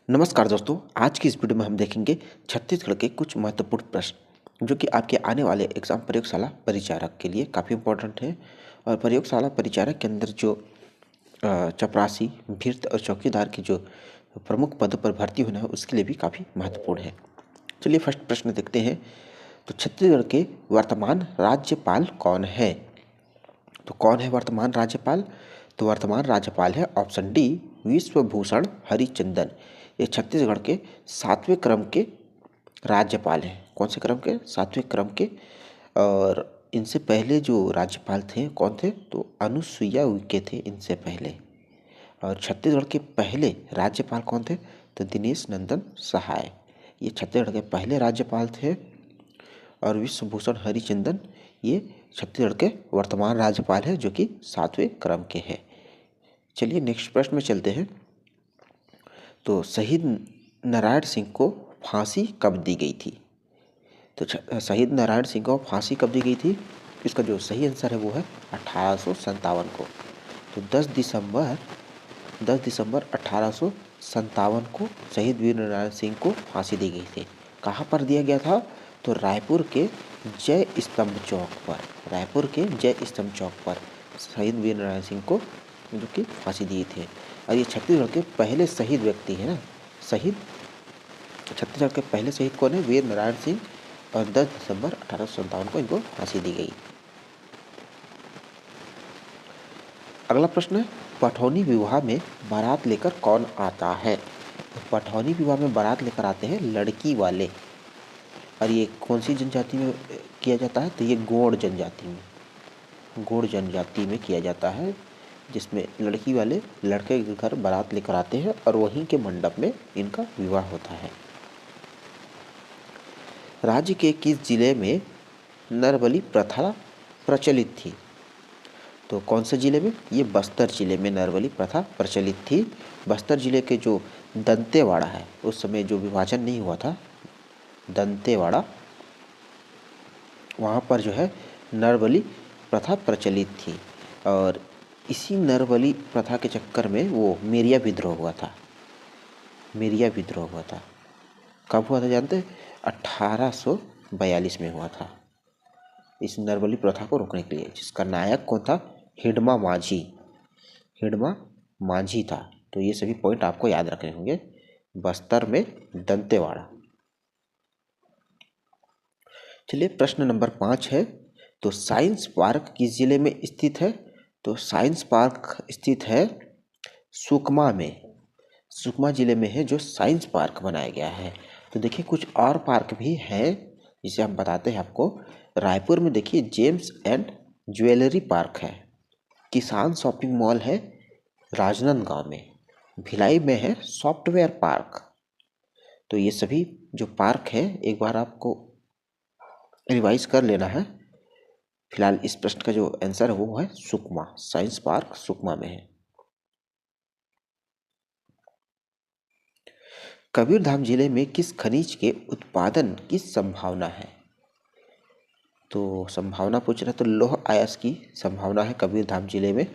नमस्कार दोस्तों, आज की इस वीडियो में हम देखेंगे छत्तीसगढ़ के कुछ महत्वपूर्ण प्रश्न जो कि आपके आने वाले एग्जाम प्रयोगशाला परिचारक के लिए काफ़ी इम्पोर्टेंट है। और प्रयोगशाला परिचारक के अंदर जो चपरासी, भृत्य और चौकीदार के जो प्रमुख पदों पर भर्ती होना है उसके लिए भी काफ़ी महत्वपूर्ण है। चलिए फर्स्ट प्रश्न देखते हैं। तो छत्तीसगढ़ के वर्तमान राज्यपाल कौन है? तो कौन है वर्तमान राज्यपाल? तो वर्तमान राज्यपाल है ऑप्शन डी, विश्वभूषण हरिचंदन। ये छत्तीसगढ़ के 7वें क्रम के राज्यपाल हैं। कौन से क्रम के? 7वें क्रम के। और इनसे पहले जो राज्यपाल थे कौन थे? तो अनुसुईया उइके थे इनसे पहले। और छत्तीसगढ़ के पहले राज्यपाल कौन थे? तो दिनेश नंदन सहाय। ये छत्तीसगढ़ के पहले राज्यपाल थे। और विश्वभूषण हरिचंदन ये छत्तीसगढ़ के वर्तमान राज्यपाल है जो कि 7वें क्रम के हैं। चलिए नेक्स्ट प्रश्न में चलते हैं। तो शहीद नारायण सिंह को फांसी कब दी गई थी? तो शहीद नारायण सिंह को फांसी कब दी गई थी? इसका जो सही आंसर है वो है 1857 को। तो 10 दिसंबर 1857 को शहीद वीर नारायण सिंह को फांसी दी गई थी। कहाँ पर दिया गया था? तो रायपुर के जय स्तंभ चौक पर। रायपुर के जय स्तंभ चौक पर शहीद वीर नारायण सिंह को जो कि फांसी दी थी। और ये छत्तीसगढ़ के पहले शहीद व्यक्ति है ना। छत्तीसगढ़ के पहले शहीद कौन है? वीर नारायण सिंह। और 10 दिसंबर 1857 को इनको फांसी दी गई। अगला प्रश्न है, पठौनी विवाह में बारात लेकर कौन आता है? तो पठौनी विवाह में बारात लेकर आते हैं लड़की वाले। और ये कौन सी जनजाति में किया जाता है? तो ये गोंड जनजाति में किया जाता है, जिसमें लड़की वाले लड़के के घर बारात लेकर आते हैं और वहीं के मंडप में इनका विवाह होता है। राज्य के किस जिले में नरबली प्रथा प्रचलित थी? तो कौन से जिले में? ये बस्तर जिले में नरबली प्रथा प्रचलित थी। बस्तर जिले के जो दंतेवाड़ा है, उस समय जो विभाजन नहीं हुआ था दंतेवाड़ा, वहाँ पर जो है नरबली प्रथा प्रचलित थी। और इसी नरबली प्रथा के चक्कर में वो मेरिया विद्रोह हुआ था। कब हुआ था जानते हैं? 1842 में हुआ था। इस नरबली प्रथा को रोकने के लिए, जिसका नायक कौन था? हिडमा माझी था। तो ये सभी पॉइंट आपको याद रखने होंगे। बस्तर में दंतेवाड़ा। चलिए प्रश्न नंबर 5 है। तो साइंस पार्क किस जिले में स्थित है? तो साइंस पार्क स्थित है सुकमा में। सुकमा जिले में है जो साइंस पार्क बनाया गया है। तो देखिए कुछ और पार्क भी हैं जिसे हम बताते हैं आपको। रायपुर में देखिए जेम्स एंड ज्वेलरी पार्क है। किसान शॉपिंग मॉल है राजनांदगांव में। भिलाई में है सॉफ्टवेयर पार्क। तो ये सभी जो पार्क है एक बार आपको रिवाइज कर लेना है। फिलहाल इस प्रश्न का जो आंसर है वो है सुकमा। साइंस पार्क सुकमा में है। कबीरधाम जिले में किस खनिज के उत्पादन की संभावना है? तो संभावना पूछ रहा है, तो लौह अयस्क की संभावना है कबीरधाम जिले में।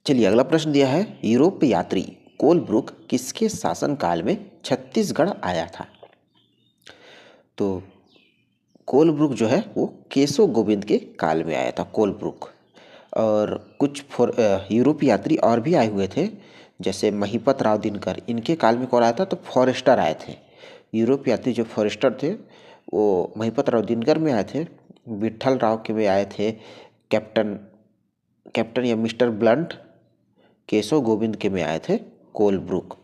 चलिए अगला प्रश्न दिया है, यूरोप यात्री कोलब्रुक किसके शासनकाल में छत्तीसगढ़ आया था? तो कोलब्रुक जो है वो केशव गोविंद के काल में आया था कोलब्रुक। और कुछ यूरोपीय यात्री और भी आए हुए थे, जैसे महिपत राव दिनकर, इनके काल में कौन आया था? तो फॉरेस्टर आए थे। यूरोपीय यात्री जो फॉरेस्टर थे वो महिपत राव दिनकर में आए थे, विट्ठल राव के में आए थे, कैप्टन या मिस्टर ब्लंट केशव गोविंद के में आए थे कोलब्रुक।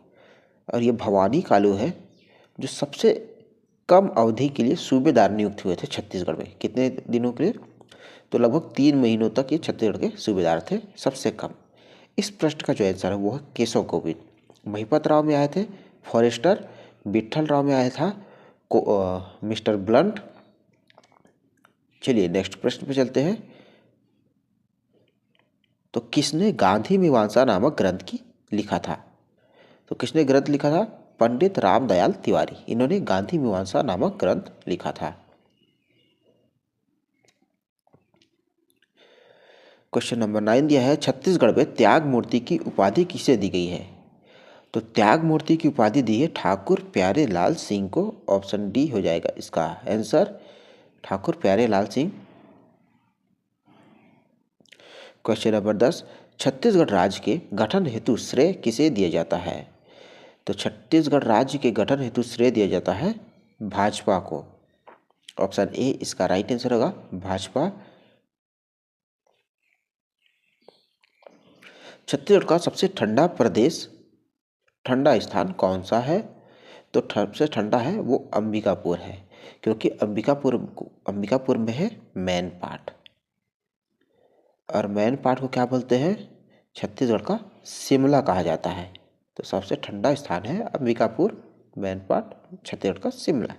और ये भवानी कालू है जो सबसे कम अवधि के लिए सूबेदार नियुक्त हुए थे छत्तीसगढ़ में। कितने दिनों के लिए? तो लगभग 3 महीनों तक ये छत्तीसगढ़ के सूबेदार थे सबसे कम। इस प्रश्न का जो आंसर है वो है केशव गोविंद। महिपत राव में आए थे फॉरेस्टर, विट्ठल राव में आया था मिस्टर ब्लंट। चलिए नेक्स्ट प्रश्न पे चलते हैं। तो किसने गांधी मीमांसा नामक ग्रंथ की लिखा था? तो किसने ग्रंथ लिखा था? पंडित रामदयाल तिवारी। इन्होंने गांधी मीमांसा नामक ग्रंथ लिखा था। क्वेश्चन नंबर 9 दिया है, छत्तीसगढ़ में त्याग मूर्ति की उपाधि किसे दी गई है? तो त्याग मूर्ति की उपाधि दी है ठाकुर प्यारे लाल सिंह को। ऑप्शन डी हो जाएगा इसका आंसर, ठाकुर प्यारे लाल सिंह। क्वेश्चन नंबर 10, छत्तीसगढ़ राज्य के गठन हेतु श्रेय किसे दिया जाता है? तो छत्तीसगढ़ राज्य के गठन हेतु श्रेय दिया जाता है भाजपा को। ऑप्शन ए इसका राइट आंसर होगा, भाजपा। छत्तीसगढ़ का सबसे ठंडा प्रदेश, ठंडा स्थान कौन सा है? तो सबसे ठंडा है वो अंबिकापुर है, क्योंकि अंबिकापुर में है मैन पाट, और मैन पाट को क्या बोलते हैं? छत्तीसगढ़ का शिमला कहा जाता है। तो सबसे ठंडा स्थान है अंबिकापुर, मैन पाट, छत्तीसगढ़ का शिमला।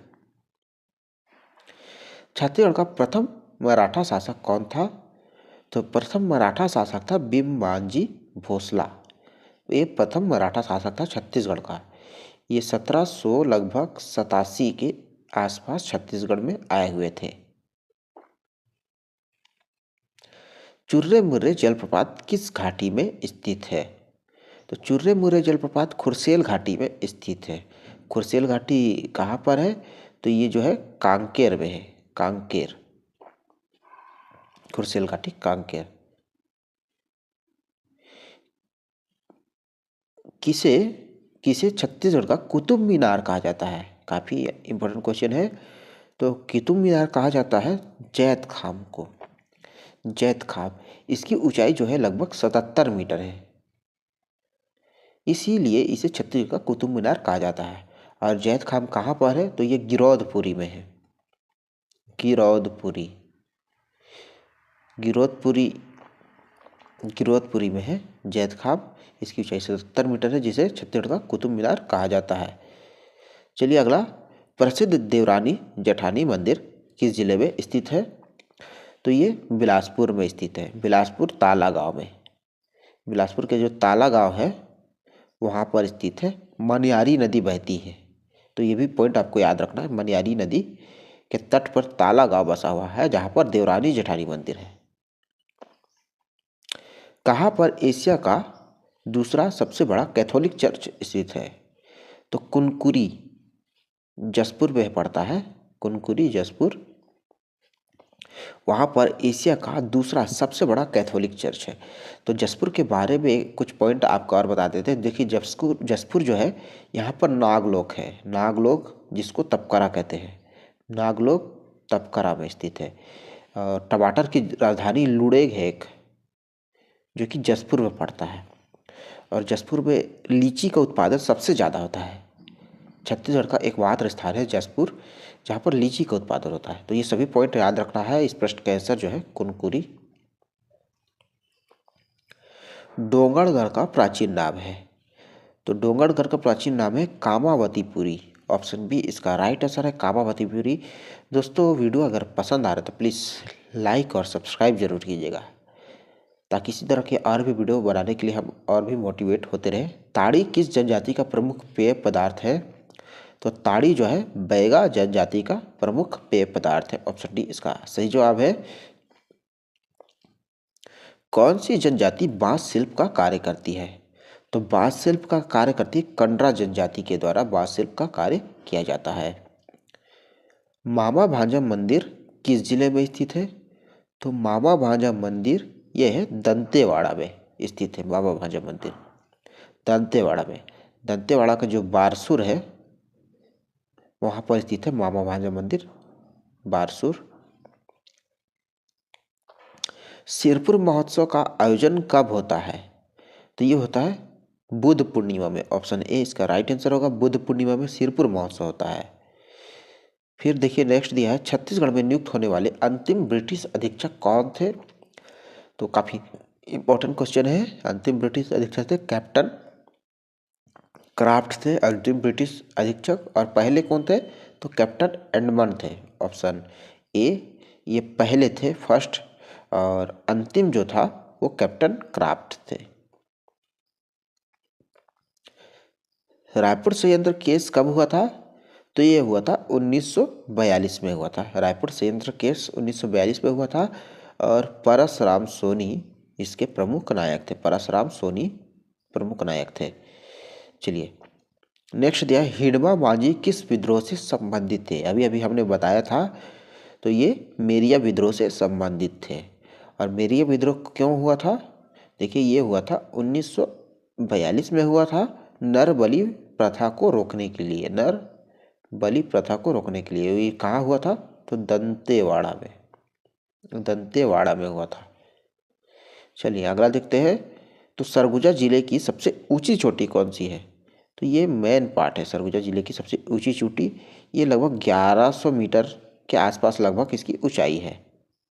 छत्तीसगढ़ का प्रथम मराठा शासक कौन था? तो प्रथम मराठा शासक था भीमबांजी भोसला। ये प्रथम मराठा शासक था छत्तीसगढ़ का। ये 1700 लगभग 87 के आसपास छत्तीसगढ़ में आए हुए थे। चुर्रे मुर्रे जलप्रपात किस घाटी में स्थित है? तो चुर्रे मुर्रे जलप्रपात खुरसेल घाटी में स्थित है। खुरसेल घाटी कहाँ पर है? तो ये जो है कांकेर में है, कांकेर, खुरसेल घाटी कांकेर। किसे किसे छत्तीसगढ़ का कुतुब मीनार कहा जाता है? काफ़ी इंपॉर्टेंट क्वेश्चन है। तो कुतुब मीनार कहा जाता है जैत खाम को, जैत खाम। इसकी ऊंचाई जो है लगभग 77 मीटर है, इसीलिए इसे छत्तीसगढ़ का कुतुब मीनार कहा जाता है। और जैत खाम कहाँ पर है? तो ये गिरौदपुरी में है, गिरौदपुरी, गिरौदपुरी, गिरौदपुरी में है जैत खाम। इसकी ऊंचाई 77 मीटर है, जिसे छत्तीसगढ़ का कुतुब मीनार कहा जाता है। चलिए अगला, प्रसिद्ध देवरानी जेठानी मंदिर किस जिले में स्थित है? तो ये बिलासपुर में स्थित है, बिलासपुर ताला गांव में। बिलासपुर के जो ताला गांव है वहाँ पर स्थित है। मनियारी नदी बहती है, तो ये भी पॉइंट आपको याद रखना है। मनियारी नदी के तट पर ताला गांव बसा हुआ है, जहाँ पर देवरानी जेठानी मंदिर है। कहाँ पर एशिया का दूसरा सबसे बड़ा कैथोलिक चर्च स्थित है? तो कुनकुरी, जसपुर में पड़ता है, कुनकुरी जसपुर। वहाँ पर एशिया का दूसरा सबसे बड़ा कैथोलिक चर्च है। तो जसपुर के बारे में कुछ पॉइंट आपको और बता देते हैं। देखिए जसपुर जो है, यहाँ पर नागलोक है, नागलोक जिसको तपकरा कहते हैं, नागलोक तपकरा में स्थित है। टमाटर की राजधानी लुड़ेग है एक, जो कि जसपुर में पड़ता है। और जसपुर में लीची का उत्पादन सबसे ज़्यादा होता है। छत्तीसगढ़ का एकमात्र स्थान है जसपुर, जहाँ पर लीची का उत्पादन होता है। तो ये सभी पॉइंट याद रखना है। इस प्रश्न का आंसर जो है कुनकुरी। डोंगरगढ़ का प्राचीन नाम है? तो डोंगरगढ़ का प्राचीन नाम है कामावतीपुरी। ऑप्शन बी इसका राइट आंसर है, कामावतीपुरी। दोस्तों वीडियो अगर पसंद आ रहा है तो प्लीज़ लाइक और सब्सक्राइब जरूर कीजिएगा, ताकि इसी तरह के और भी वीडियो बनाने के लिए हम और भी मोटिवेट होते रहें। ताड़ी किस जनजाति का प्रमुख पेय पदार्थ है? तो ताड़ी जो है बैगा जनजाति का प्रमुख पेय पदार्थ है। ऑप्शन डी इसका सही जवाब है। कौन सी जनजाति बांस शिल्प का कार्य करती है? तो बांस शिल्प का कार्य करती है कंडरा जनजाति के द्वारा बांस शिल्प का कार्य किया जाता है। मामा भांजा मंदिर किस जिले में स्थित है? तो मामा भांजा मंदिर यह है दंतेवाड़ा में स्थित है। मामा भांजा मंदिर दंतेवाड़ा में, दंतेवाड़ा का जो बारसूर है वहाँ पर स्थित है मामा भांजा मंदिर, बारसूर। सिरपुर महोत्सव का आयोजन कब होता है? तो ये होता है बुद्ध पूर्णिमा में। ऑप्शन ए इसका राइट आंसर होगा, बुद्ध पूर्णिमा में सिरपुर महोत्सव होता है। फिर देखिए नेक्स्ट दिया है, छत्तीसगढ़ में नियुक्त होने वाले अंतिम ब्रिटिश अधीक्षक कौन थे? तो काफ़ी इंपॉर्टेंट क्वेश्चन है। अंतिम ब्रिटिश अधीक्षक थे कैप्टन क्राफ्ट थे अंतिम ब्रिटिश अधीक्षक। और पहले कौन थे? तो कैप्टन एडमंड थे। ऑप्शन ए ये पहले थे, फर्स्ट, और अंतिम जो था वो कैप्टन क्राफ्ट थे। रायपुर संयंत्र केस कब हुआ था? तो ये हुआ था 1942 में हुआ था। रायपुर संयंत्र केस 1942 में हुआ था, और परसराम सोनी इसके प्रमुख नायक थे। परसराम सोनी प्रमुख नायक थे। चलिए नेक्स्ट दिया है, हिड़वा बाजी किस विद्रोह से संबंधित थे। अभी अभी हमने बताया था, तो ये मेरिया विद्रोह से संबंधित थे। और मेरिया विद्रोह क्यों हुआ था? देखिए ये हुआ था 1942 में हुआ था, नर बलि प्रथा को रोकने के लिए। नर बलि प्रथा को रोकने के लिए। ये कहाँ हुआ था? तो दंतेवाड़ा में हुआ था। चलिए अगला देखते हैं। तो सरगुजा जिले की सबसे ऊंची चोटी कौन सी है? तो ये मेन पार्ट है सरगुजा जिले की सबसे ऊंची चोटी। ये लगभग 1100 मीटर के आसपास लगभग इसकी ऊंचाई है।